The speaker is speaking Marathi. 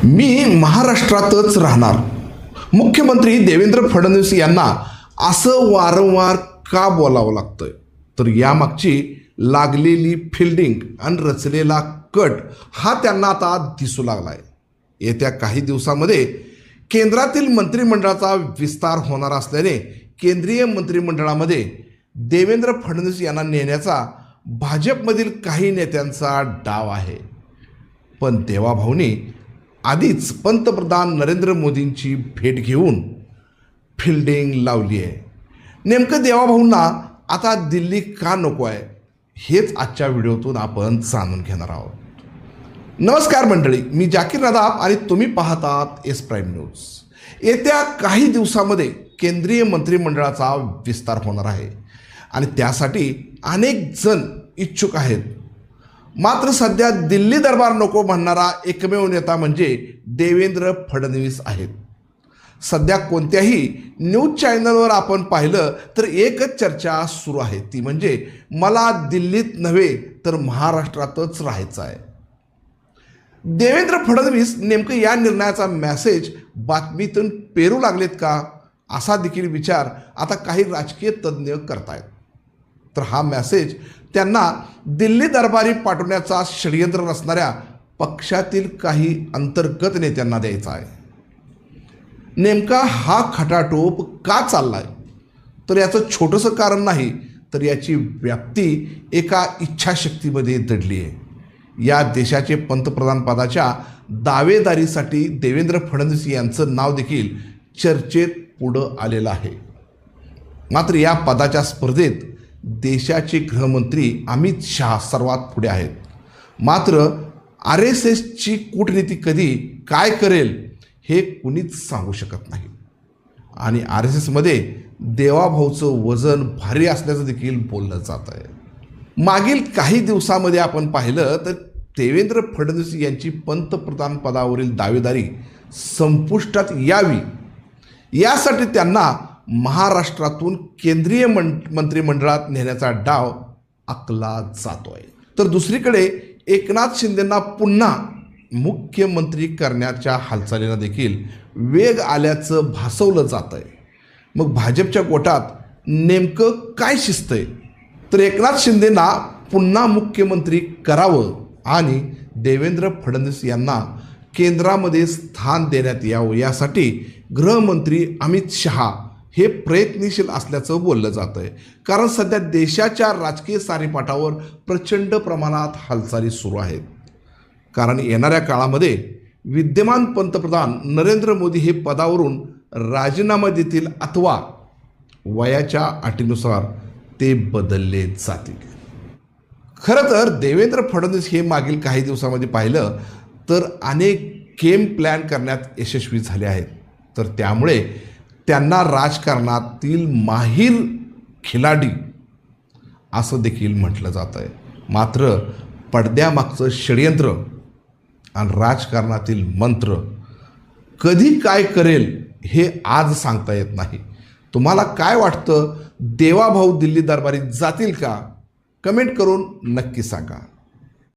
मी महाराष्ट्रातच राहणार. मुख्यमंत्री देवेंद्र फडणवीस यांना असं वारंवार का बोलावं लागतंय? तर यामागची लागलेली फिल्डिंग आणि रचलेला कट हा त्यांना आता दिसू लागलाय. येत्या काही दिवसामध्ये केंद्रातील मंत्रिमंडळाचा विस्तार होणार असल्याने केंद्रीय मंत्रिमंडळामध्ये देवेंद्र फडणवीस यांना नेण्याचा भाजपमधील काही नेत्यांचा डाव आहे. पण देवाभाऊनी आधीच पंतप्रधान नरेंद्र मोदींची भेट घेऊन फिल्डिंग लावली आहे. नेमकं देवाभाऊंना आता दिल्ली का नको आहे हेच आजच्या व्हिडिओतून आपण जाणून घेणार आहोत. नमस्कार मंडळी, मी जाकीर नदाब आणि तुम्ही पाहतात एस प्राईम न्यूज. येत्या काही दिवसामध्ये केंद्रीय मंत्रिमंडळाचा विस्तार होणार आहे आणि त्यासाठी अनेक जण इच्छुक आहेत. मात्र सध्या दिल्ली दरबार नको म्हणणारा एकमेव नेता म्हणजे देवेंद्र फडणवीस आहेत. सध्या कोणत्याही न्यूज चॅनलवर आपण पाहिलं तर एकच चर्चा सुरू आहे, ती म्हणजे मला दिल्लीत नव्हे तर महाराष्ट्रातच राहायचं आहे. देवेंद्र फडणवीस नेमकं या निर्णयाचा मेसेज बातमीतून पेरू लागलेत का, असा देखील विचार आता काही राजकीय तज्ज्ञ करतायत. तर हा मेसेज त्यांना दिल्ली दरबारी पाठवण्याचा षडयंत्र नसणाऱ्या पक्षातील काही अंतर्गत नेत्यांना द्यायचा आहे. नेमका हा खटाटोप का चाललाय? तर याचं छोटंसं कारण नाही, तर याची व्याप्ती एका इच्छाशक्तीमध्ये दडली आहे. या देशाचे पंतप्रधानपदाच्या दावेदारीसाठी देवेंद्र फडणवीस यांचं नाव देखील चर्चेत पुढं आलेलं आहे. मात्र या पदाच्या स्पर्धेत देशाचे गृहमंत्री अमित शहा सर्वात पुढे आहेत. मात्र RSSची कूटनीती कधी काय करेल हे कुणीच सांगू शकत नाही. आणि RSSमध्ये देवाभाऊचं वजन भारी असल्याचं देखील बोललं जात आहे. मागील काही दिवसामध्ये आपण पाहिलं तर देवेंद्र फडणवीस यांची पंतप्रधान पदावरील दावेदारी संपुष्टात यावी यासाठी त्यांना महाराष्ट्रातून केंद्रीय मंत्रिमंडळात नेण्याचा डाव आखला जातोय. तर दुसरीकडे एकनाथ शिंदेंना पुन्हा मुख्यमंत्री करण्याच्या हालचालींना देखील वेग आल्याचं भासवलं जात आहे. मग भाजपच्या गोटात नेमकं काय शिजतंय? तर एकनाथ शिंदेंना पुन्हा मुख्यमंत्री करावं आणि देवेंद्र फडणवीस यांना केंद्रामध्ये स्थान देण्यात यावं यासाठी गृहमंत्री अमित शहा हे प्रयत्नशील असल्याचं बोललं जात आहे. कारण सध्या देशाच्या राजकीय सारीपाटावर प्रचंड प्रमाणात हालचाली सुरू आहेत. कारण येणाऱ्या काळामध्ये विद्यमान पंतप्रधान नरेंद्र मोदी हे पदावरून राजीनामा देतील अथवा वयाच्या अटीनुसार ते बदलले जातील. खरं तर देवेंद्र फडणवीस हे मागील काही दिवसामध्ये पाहिलं तर अनेक गेम प्लॅन करण्यात यशस्वी झाले आहेत. तर त्यामुळे त्यांना राजकारणातील माहीर खिलाडी असं देखील म्हटलं जात आहे. मात्र पडद्यामागचं षडयंत्र आणि राजकारणातील मंत्र कधी काय करेल हे आज सांगता येत नाही. तुम्हाला काय वाटतं? देवाभाऊ दिल्ली दरबारी जातील का? कमेंट करून नक्की सांगा.